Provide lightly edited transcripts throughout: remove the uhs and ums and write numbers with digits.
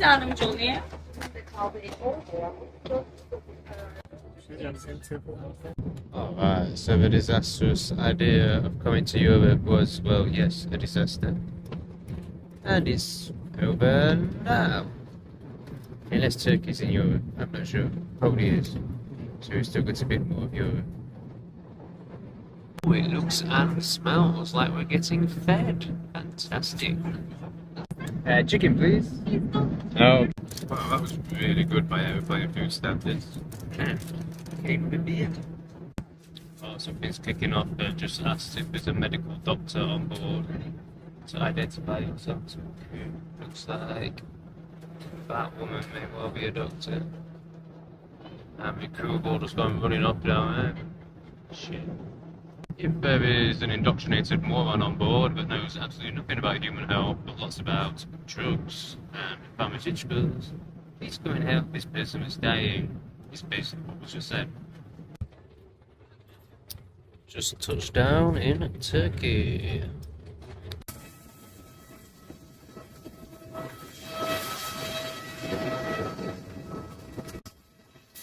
nasıl yardımcı olayım? Alright, so the disastrous idea of coming to Europe was, well, yes, a disaster. And it's over now. Unless Turkey's in Europe, I'm not sure. Probably is. So we've still got a bit more of Europe. Oh, it looks and smells like we're getting fed. Fantastic. Chicken, please. Oh. Well, that was really good by aeroplane food standards. Came with beer. Oh, something's kicking off. Just asked if there's a medical doctor on board to identify yourself. Looks like that woman may well be a doctor. And the crew board has gone running up down there. Shit. If there is an indoctrinated moron on board that knows absolutely nothing about human health, but lots about drugs and pharmaceuticals, please come and help this person that's dying. It's basically what was just said. Just touched down in Turkey.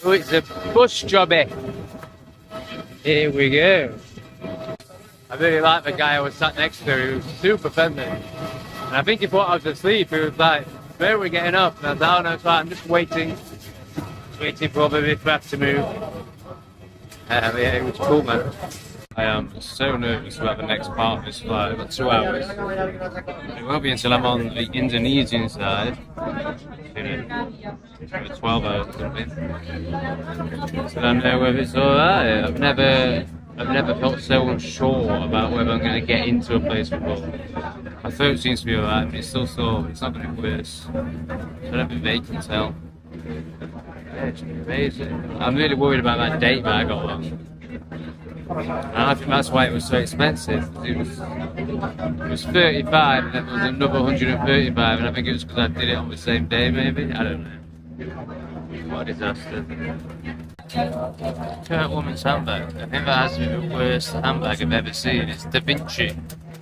Oh, it's a bus jobby. Here we go. I really like the guy I was sat next to. He was super friendly. And I think he thought I was asleep. He was like, where are we getting off? And I was like, oh no, it's fine. I'm just waiting for all the aircraft to move. Yeah, it was cool, man. I am so nervous about the next part of this flight. About 2 hours. It won't be until I'm on the Indonesian side. For 12 hours or something. So I don't know whether it's alright. I've never felt so unsure about whether I'm going to get into a place before. My throat seems to be alright, but it's still sore. It's not going to be worse. I don't think they can tell. Yeah, it's amazing. I'm really worried about that date that I got on. And I think that's why it was so expensive. It was 35 and then there was another 135, and I think it was because I did it on the same day maybe. I don't know. What a disaster. Current woman's handbag. I think that has to be the worst handbag I've ever seen. It's Da Vinci.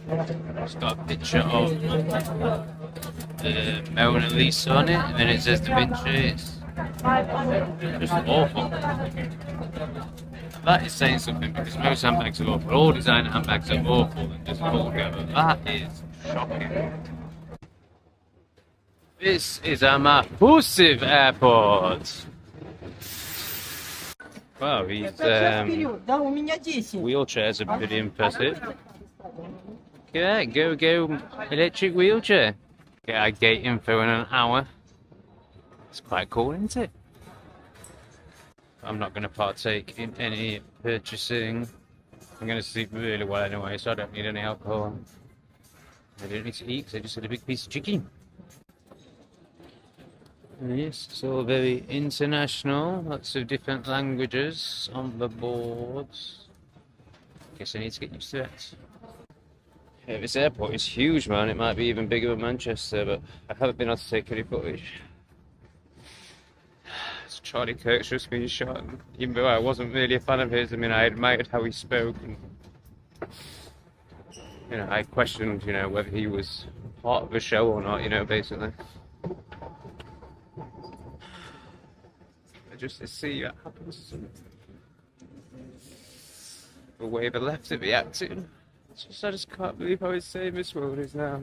It's got a picture of Mona Lisa on it, and then it says Da Vinci. It's just awful. That is saying something, because most handbags are awful. All designer handbags are awful and just vulgar, but that is shocking. This is a massive airport. Wow, these wheelchairs are pretty impressive. Okay, go electric wheelchair. Get our gate info in an hour. It's quite cool, isn't it? I'm not going to partake in any purchasing. I'm going to sleep really well anyway, so I don't need any alcohol. I don't need to eat because I just had a big piece of chicken. Yes, it's all very international. Lots of different languages on the boards. Guess I need to get used to it. Yeah, this airport is huge, man. It might be even bigger than Manchester, but I haven't been able to take any footage. Charlie Kirk's just been shot, even though I wasn't really a fan of his. I mean, I admired how he spoke, and I questioned, whether he was part of the show or not, basically. Just to see that happens, the way the left are reacting. I just can't believe how insane this world is now.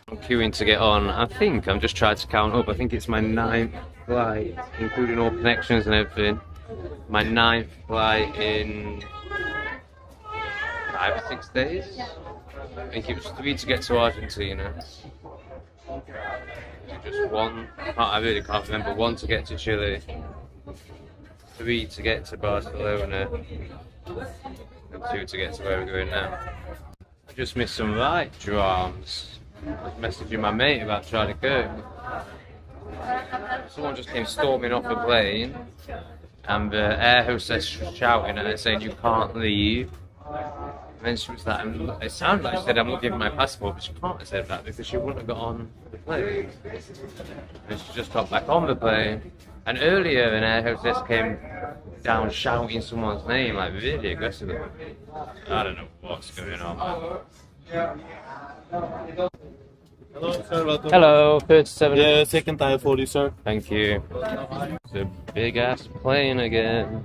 I'm queuing to get on. I think I'm just trying to count up. I think it's my 9th flight, including all connections and everything. My 9th flight in 5 or 6 days. I think it was 3 to get to Argentina. Just 1. I really can't remember. 1 to get to Chile. 3 to get to Barcelona. And 2 to get to where we're going now. I just missed some right drams. I was messaging my mate about Charlie Kirk. Someone just came storming off the plane, and the air hostess shouting at her saying, "You can't leave." And then she was like, it sounded like she said, "I'm not giving my passport," but she can't have said that because she wouldn't have got on the plane. And she just got back on the plane. And earlier, an air hostess came down shouting someone's name, like really aggressively. I don't know what's going on, man. Hello, sir. Welcome. Hello, 37. Yeah, second tire for you, sir. Thank you. It's a big ass plane again.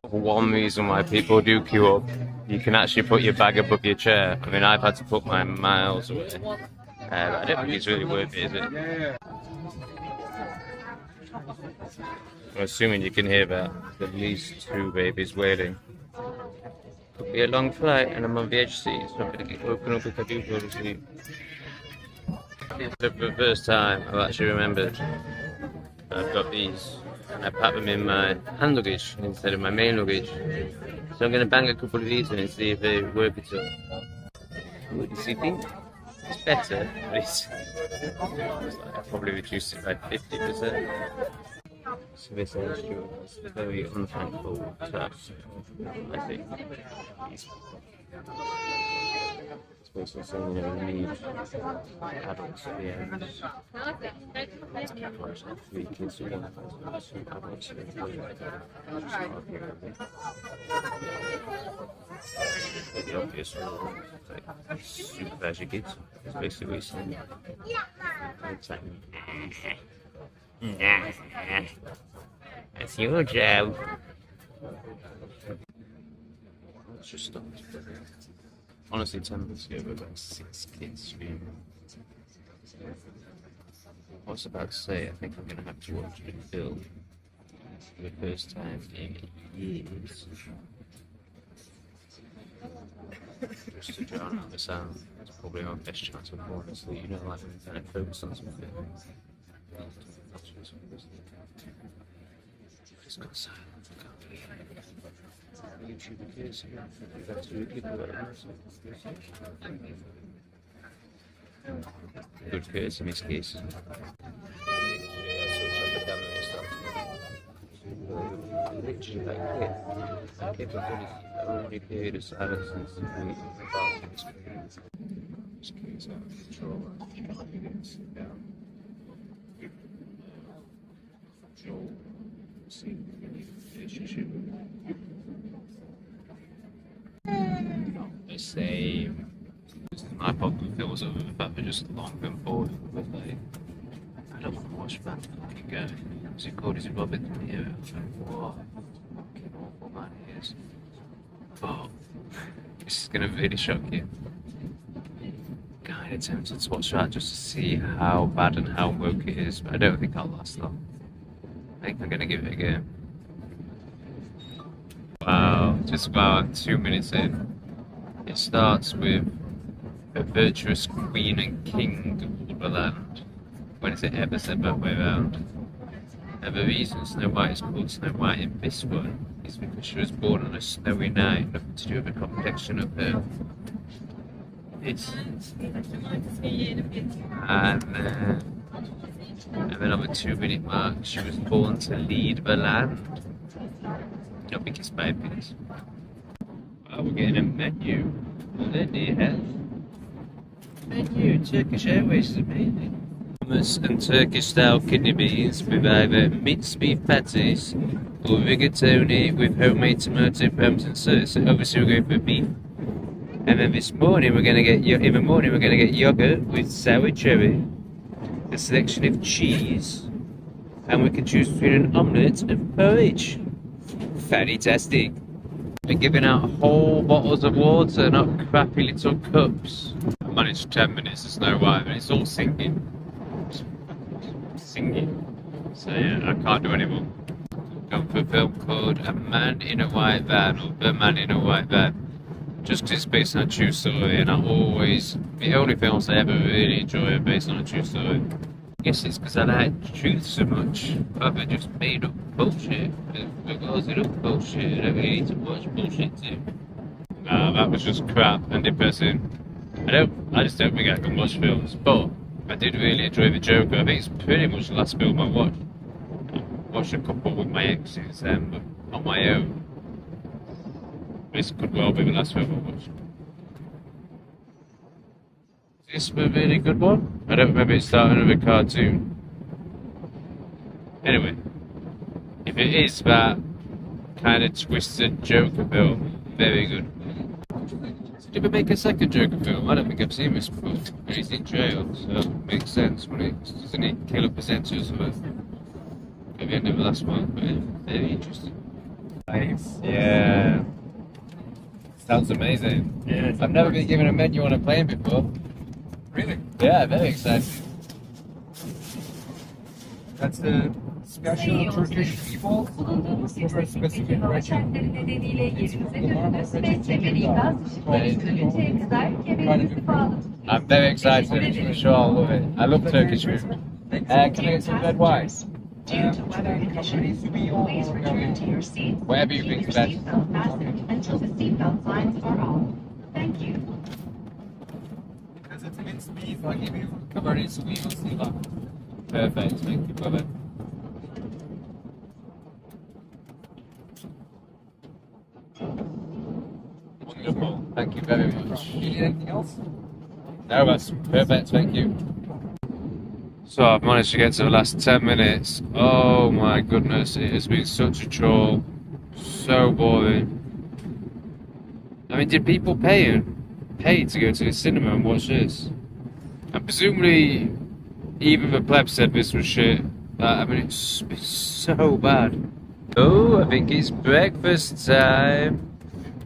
One reason why people do queue up, you can actually put your bag above your chair. I mean, I've had to put mine miles away. But I don't think it's really worth it, is it? I'm assuming you can hear that. At least 2 babies wailing. Could be a long flight and I'm on the edge seat, so I'm going to get woken up if I do go to sleep. For the first time, I've actually remembered I've got these, and I pack them in my hand luggage instead of my main luggage. So I'm going to bang a couple of these in and see if they work at all. What do you think? It's better, but it's like I probably reduced it by 50%. So this is a very unthankful task, I think. It's basically saying you never need adults at the end. I've 3 kids who want some adults at the end. The obvious rule, like, supervise your kids. It's basically what he's saying. It's like, nah, that's your job. Let's just stop. Honestly, 10 minutes ago, we've got 6 kids screaming. I was about to say, I think I'm going to have to watch the film for the first time in years. Just to drown out the sound. It's probably our best chance of falling asleep. You know, like when you kind of focus on something. It's got silence, I can't believe it. YouTube kids, that's really good. Good kids in this case. Literally like capability, only period of silence since the week about this period. This case out of control, sit down. Control, see the relationship. Not the same. My problem feels over the fact they're just long and bored with like, I don't want to watch that fucking guy. Is it called? Is it Robert? Yeah. What fucking awful man he is. But this is gonna really shock you. Kinda tempted to watch that just to see how bad and how woke it is, but I don't think I'll last long. I think I'm gonna give it a go. Wow, just about 2 minutes in. It starts with a virtuous queen and king of the land. When is it ever said that way around? And the reason Snow White is called Snow White in this one is because she was born on a snowy night, nothing to do with the complexion of her. And then on the 2-minute mark, she was born to lead the land. Not because by pigs. We're getting a menu. What do you have? Menu, Turkish Airways is amazing. Hummus and Turkish style kidney beans with either minced beef patties or rigatoni with homemade tomato pams and sauce. So obviously we're going for beef. And then this morning we're gonna get yogurt with sour cherry, a selection of cheese, and we can choose between an omelette and porridge. Fantastic. They're giving out whole bottles of water, not crappy little cups. I managed 10 minutes of Snow White, but it's all singing. So yeah, I can't do anymore. Going for a film called A Man in a White Van, or The Man in a White Van. Just because it's based on a true story, and the only films I ever really enjoy are based on a true story. I guess it's because I like truth so much, rather just made up bullshit. Because it up bullshit, I don't really need to watch bullshit too. Nah, that was just crap and depressing. I just don't think I can watch films, but I did really enjoy The Joker. I think it's pretty much the last film I watched. I watched a couple with my exes, but on my own. This could well be the last film I watched. Is this a really good one? I don't remember it starting with a cartoon. Anyway, if it is that kind of twisted Joker film, very good. Did we make a second Joker film? I don't think I've seen this before. He's in jail, so it makes sense when he doesn't he kill a presenter or something at the end of the last one. But yeah, very interesting. Nice. Yeah. Sounds amazing. Yeah. I've never been given a menu on a plane before. Really? Yeah, very excited. That's a special Turkish meatball for a specific region. I'm very excited. I'm sure I'll love it. I love Turkish food. Can I get some red wine? Due to weather conditions, please return to your seats. Whatever you Keep think's your best. seatbelt fastened until the seatbelt signs are off. Thank you. Because it's minced beef, I'll give you Cabernet Sauvignon Syrah. Perfect, thank you, brother. Wonderful, thank you very much. You need anything else? No, that's perfect, thank you. So I've managed to get to the last 10 minutes. Oh my goodness, it has been such a chore. So boring. I mean, did people pay to go to the cinema and watch this? And presumably, even the pleb said this was shit. I mean, it's so bad. Oh, I think it's breakfast time.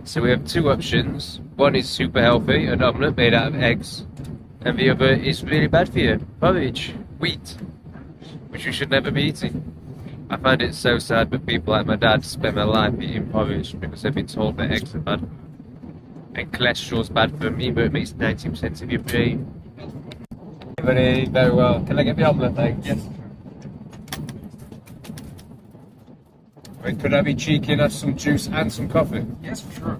So we have two options. One is super healthy, an omelette made out of eggs. And the other is really bad for you, porridge, wheat, which you should never be eating. I find it so sad that people like my dad spend their life eating porridge because they've been told that eggs are bad. And cholesterol's bad for me, but it makes 90% of your brain. Very, very well. Can I get the omelette, thanks? Yes. Wait, could I be cheeky and have some juice and some coffee? Yes, for sure.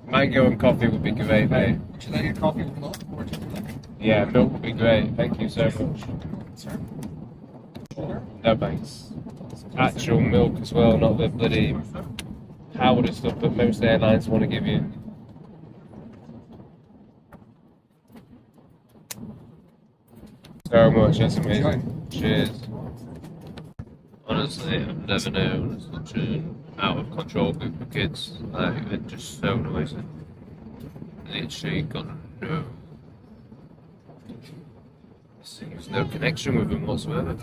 Mango and coffee would be great, mate. Would you like your coffee with milk or just milk? Yeah, milk would be great. Thank you so much. Sir? No thanks. Actual milk as well, not the bloody powder stuff that most airlines want to give you. So much, that's amazing. Cheers. Honestly, I've never known such an out of control group of kids. Like, they're just so noisy. Literally got no. There's no connection with them whatsoever.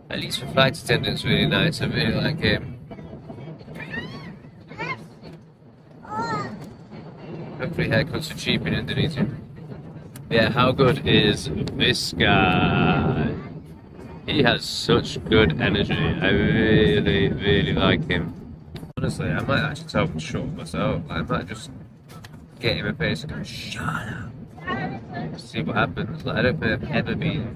At least the flight attendant's really nice. I really like him. Hopefully haircuts are cheap in Indonesia. Yeah, how good is this guy? He has such good energy. I really, really like him. Honestly, I might actually tell him to shut up myself. I might just get him a face and go, shut up. See what happens. Like, I don't think I've ever been.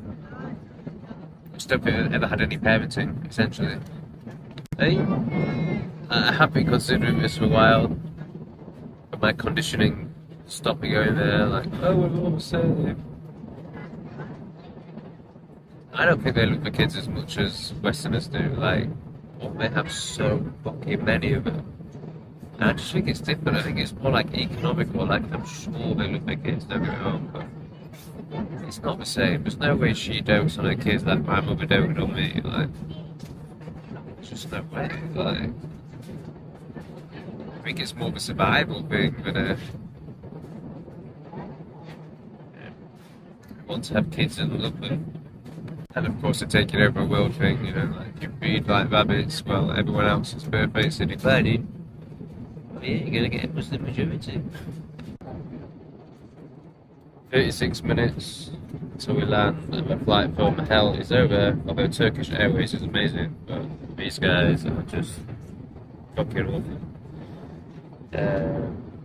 I just don't think I've ever had any parenting, essentially. Hey, I have been considering this for a while, but my conditioning stopped me going there. Like, oh, we're all safe. I don't think they look for kids as much as Westerners do. Like, well, they have so fucking many of them. And I just think it's different. I think it's more like economical. Like, I'm sure they look for kids, don't get me wrong, but it's not the same. There's no way she dotes on her kids like my mother doted on me. Like, there's just no way. Like, I think it's more of a survival thing than a. I want to have kids and love them. And of course, they're taking over a world thing, you know, like, you breed like rabbits, well, everyone else's birth rates are declining. Oh yeah, you're gonna get a Muslim majority. 36 minutes until we land, and the flight from hell is over. Although Turkish Airways is amazing, but these guys are just fucking awful.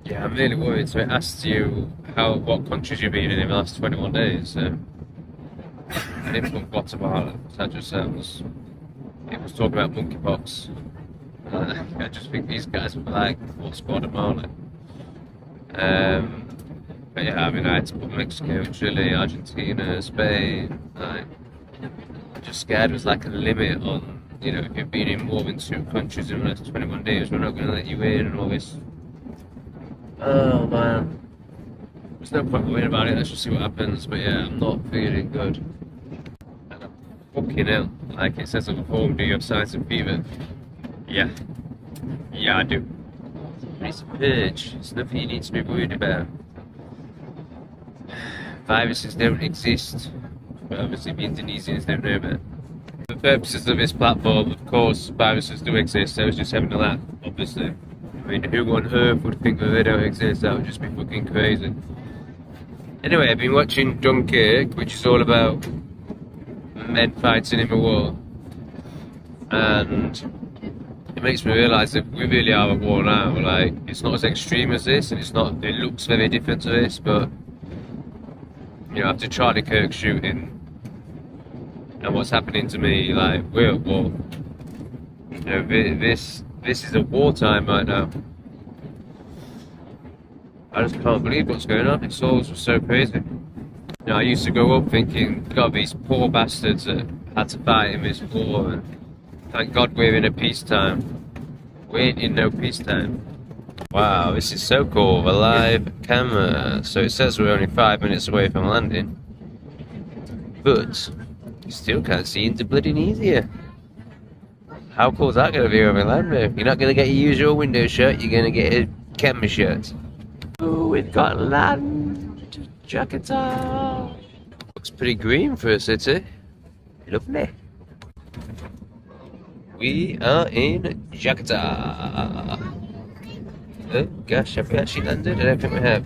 Yeah, I'm really worried. So it asks you what countries you've been in the last 21 days. I didn't put Guatemala, that just sounds. It was talking about monkeypox. I just think these guys were like, what's Guatemala? But yeah, I mean, I had to put Mexico, Chile, Argentina, Spain. Like, I'm just scared there's like a limit on, you know, if you've been in more than 2 countries in the last 21 days, we're not going to let you in and all this. Oh man. There's no point worrying about it, let's just see what happens. But yeah, I'm not feeling good. Fucking hell, like it says on the form, do you have signs of fever? Yeah. Yeah, I do. but it's a purge. It's nothing you need to be worried about. Viruses don't exist, but obviously the Indonesians don't know about. For the purposes of this platform, of course, viruses do exist. I was just having a laugh, obviously. I mean, who on earth would think that they don't exist? That would just be fucking crazy. Anyway, I've been watching Dunkirk, which is all about men fighting in the war. And it makes me realise that we really are at war now. Like, it's not as extreme as this, and it looks very different to this, but you know, after Charlie Kirk shooting and what's happening to me, like, we're at war. You know, this is a wartime right now. I just can't believe what's going on. It's all so crazy. You know, I used to grow up thinking, God, these poor bastards that had to fight in this war, and thank God we're in a peacetime. We ain't in no peacetime. Wow, this is so cool. A live camera. So it says we're only 5 minutes away from landing, but you still can't see into bloody easier. How cool is that going to be over land, mate? You're not going to get your usual window shot, you're going to get a camera shot. Oh, we've got land! Jakarta! Looks pretty green for a city. Lovely. We are in Jakarta. Oh gosh, have we actually landed? I don't think we have.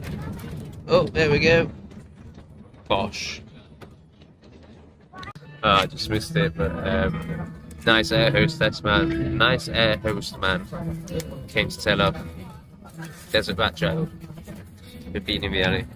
Oh, there we go. Bosh. Oh, I just missed it, but nice air hostess man. Nice air host man. Came to tell off. Desert rat child. We've been in the alley.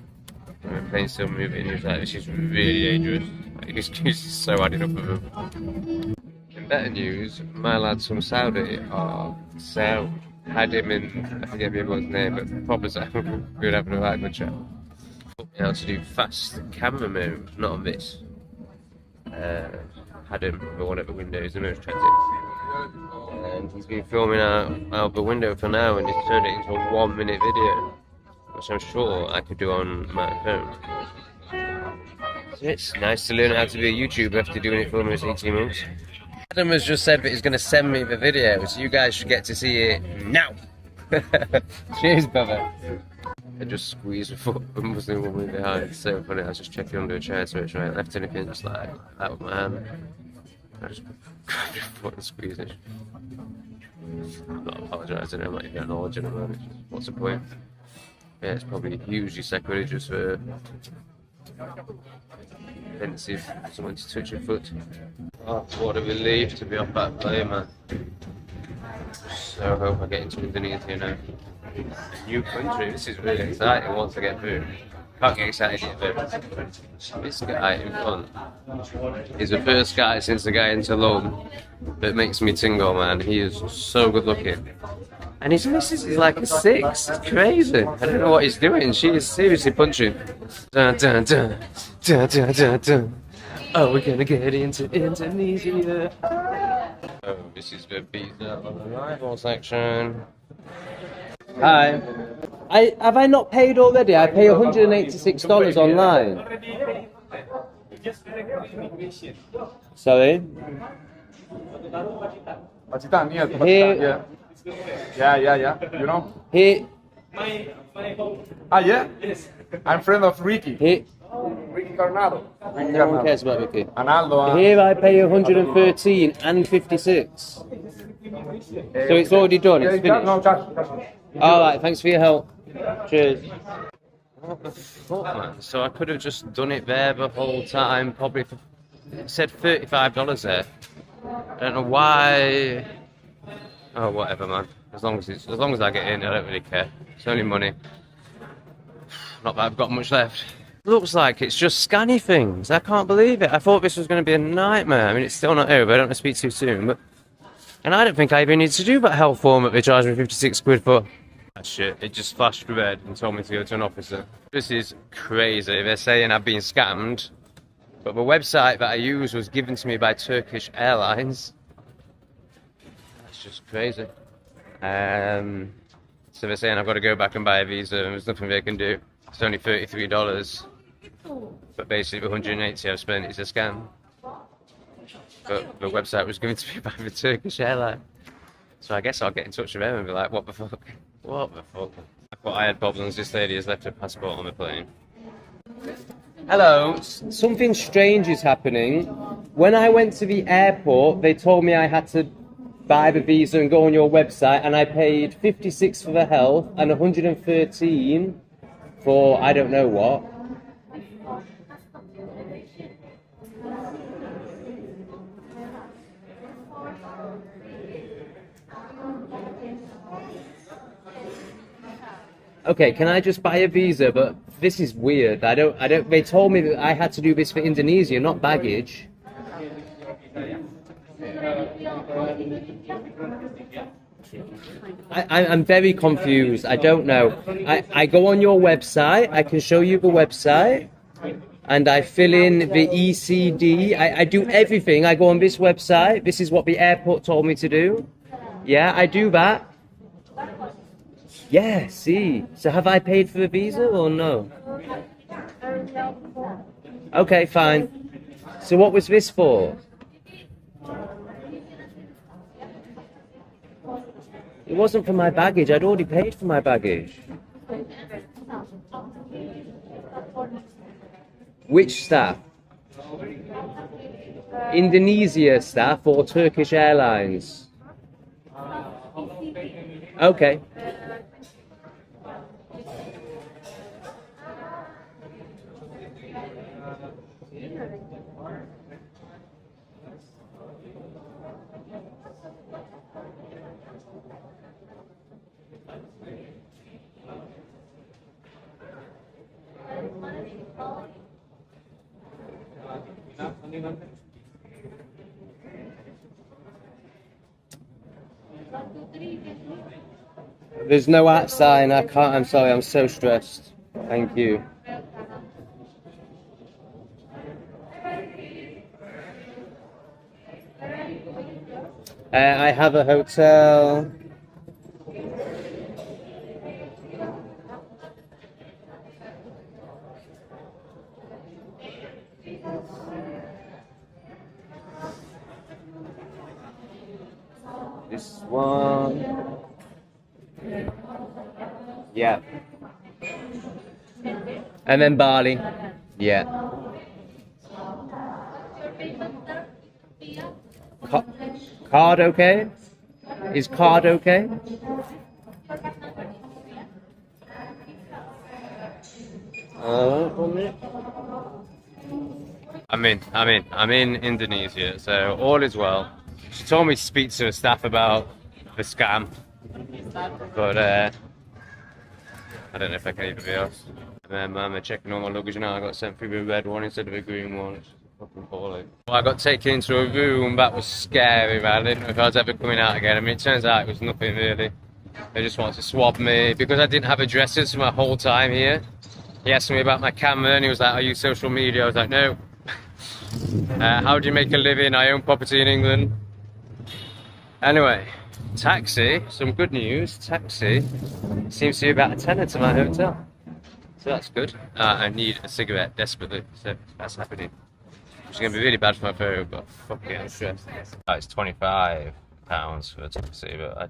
We're playing some movie and he was like, this is really dangerous. Like, his excuse is so adding up with him. In better news, my lads from Saudi are sound. Had him in, I forget everyone's name, but proper sound. We were having a right good chat. Taught me how to do fast camera moves, not on this. Had him for one of the windows, the most attractive. And he's been filming out the window for now, and he's turned it into a 1 minute video, which I'm sure I could do on my phone. So it's nice to learn how to be a YouTuber after doing it for almost 18 months. Adam has just said that he's going to send me the video, so you guys should get to see it now. Cheers, brother. I just squeezed the foot of a Muslim woman behind. It's so funny. I was just checking under a chair to make sure I ain't left anything, just like that with my hand. I just grabbed your foot and squeezed it. I'm not apologising, I'm not even acknowledging it, man. It's just, what's the point? Yeah, it's probably hugely sacrilegious for offensive for someone to touch your foot. Oh, what a relief to be off that plane, man. So I hope I get into Indonesia now. A new country, this is really exciting once I get through. Can't get excited yet, though. This guy in front is the first guy since the guy in Salvador that makes me tingle, man. He is so good looking. And his missus is like a 6. It's crazy. I don't know what he's doing. She is seriously punching. Dun, dun, dun, dun, dun, dun, dun. Oh, we're gonna get into Indonesia. Oh, this is the pizza on the arrival section. Hi. Have I not paid already? I pay $186 online. Sorry? Here. Yeah. You know? Here. Yeah? Yes. I'm friend of Ricky. Here. Ricky Carnado. No one cares about Ricky. Analdo. Here I pay 113 and 56. So it's already done, it's finished. Alright, thanks for your help. Cheers. What the fuck, man? So I could have just done it there the whole time, probably for, it said $35 there. I don't know why. Oh, whatever, man. As long as I get in, I don't really care. It's only money. Not that I've got much left. Looks like it's just scanny things. I can't believe it. I thought this was going to be a nightmare. I mean, it's still not over. I don't want to speak too soon, but... And I don't think I even need to do that health form that they charged me 56 quid for. That shit. It just flashed red and told me to go to an officer. This is crazy. They're saying I've been scammed, but the website that I used was given to me by Turkish Airlines. That's just crazy. So they're saying I've got to go back and buy a visa and there's nothing they can do. It's only $33. But basically the 180 I've spent is a scam. But the website was given to me by the Turkish airline. So I guess I'll get in touch with them and be like, what the fuck? What the fuck? I thought I had problems. This lady has left her passport on the plane. Hello. Something strange is happening. When I went to the airport, they told me I had to buy the visa and go on your website, and I paid 56 for the health and 113 for I don't know what. Okay, can I just buy a visa? But this is weird. I don't. They told me that I had to do this for Indonesia, not baggage. I'm very confused. I don't know. I go on your website. I can show you the website. And I fill in the ECD. I do everything. I go on this website. This is what the airport told me to do. Yeah, I do that. Yeah, see. So have I paid for the visa or no? Okay, fine. So what was this for? It wasn't for my baggage. I'd already paid for my baggage. Which staff? Indonesia staff or Turkish Airlines? Okay. There's no at sign. I can't. I'm sorry. I'm so stressed. Thank you. I have a hotel. This one. Yeah. And then Bali. Yeah. Card okay? Is card okay? I'm in Indonesia, so all is well. She told me to speak to her staff about the scam, but I don't know if I can even be asked. And then I'm checking all my luggage now. I got sent through the red one instead of a green one. It's fucking appalling. Well, I got taken into a room that was scary, man. I didn't know if I was ever coming out again. I mean, it turns out it was nothing really. They just wanted to swab me because I didn't have addresses for my whole time here. He asked me about my camera and he was like, "Are you social media?" I was like, "No." How do you make a living? I own property in England. Anyway, taxi, some good news. Taxi seems to be about a tenner to my hotel. So that's good. I need a cigarette desperately, so that's happening. Which is going to be really bad for my photo, but fuck it, I'm stressed. It's £25 for a taxi, but I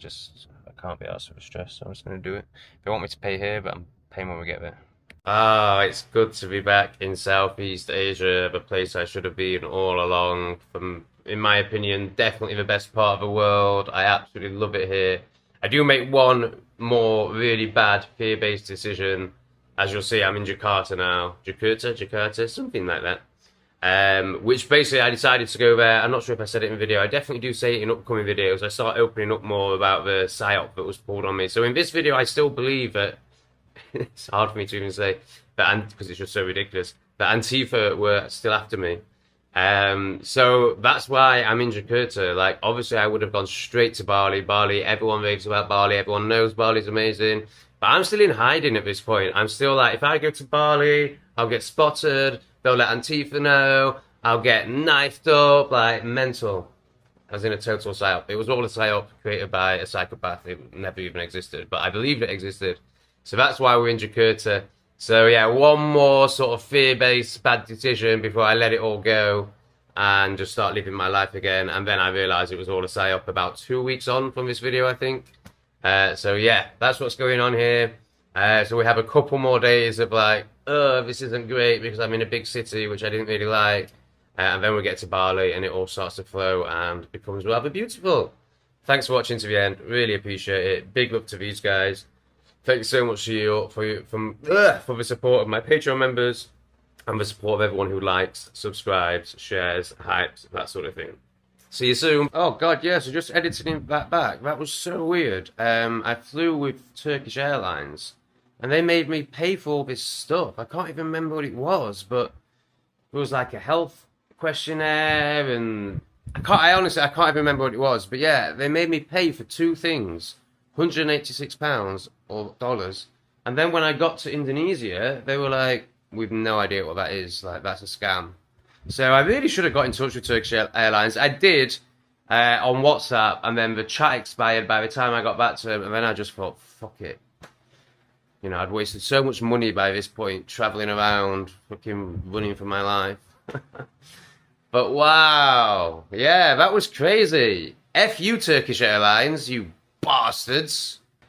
can't be asked for stress, so I'm just going to do it. They want me to pay here, but I'm paying when we get there. It's good to be back in Southeast Asia, the place I should have been all along. In my opinion, definitely the best part of the world. I absolutely love it here. I do make one more really bad fear-based decision. As you'll see, I'm in Jakarta now. Jakarta, something like that. Which basically I decided to go there. I'm not sure if I said it in the video. I definitely do say it in upcoming videos. I start opening up more about the psyop that was pulled on me. So in this video, I still believe that it's hard for me to even say that, because it's just so ridiculous, that Antifa were still after me. So that's why I'm in Jakarta. Like, obviously I would have gone straight to Bali. Everyone raves about Bali. Everyone knows Bali's amazing. But I'm still in hiding at this point. I'm still like, if I go to Bali, I'll get spotted. They'll let Antifa know. I'll get knifed up, like mental. As in a total psyop. It was all a psyop created by a psychopath. It never even existed. But I believed it existed. So that's why we're in Jakarta. So yeah, one more sort of fear-based bad decision before I let it all go and just start living my life again. And then I realised it was all a psyop about 2 weeks on from this video, I think. So yeah, that's what's going on here. So we have a couple more days of like, oh, this isn't great because I'm in a big city, which I didn't really like. And then we get to Bali and it all starts to flow and becomes rather beautiful. Thanks for watching to the end. Really appreciate it. Big love to these guys. Thanks so much to you for the support of my Patreon members and the support of everyone who likes, subscribes, shares, hypes, that sort of thing. See you soon. Oh god, yeah, so just editing that back. That was so weird. I flew with Turkish Airlines and they made me pay for all this stuff. I can't even remember what it was, but it was like a health questionnaire and I honestly can't even remember what it was. But yeah, they made me pay for two things. £186 or dollars, and then when I got to Indonesia, they were like, "We've no idea what that is. Like, that's a scam." So I really should have got in touch with Turkish Airlines. I did on WhatsApp, and then the chat expired by the time I got back to them, and then I just thought, "Fuck it." You know, I'd wasted so much money by this point, traveling around, fucking running for my life. But wow, yeah, that was crazy. F you, Turkish Airlines, you bastards.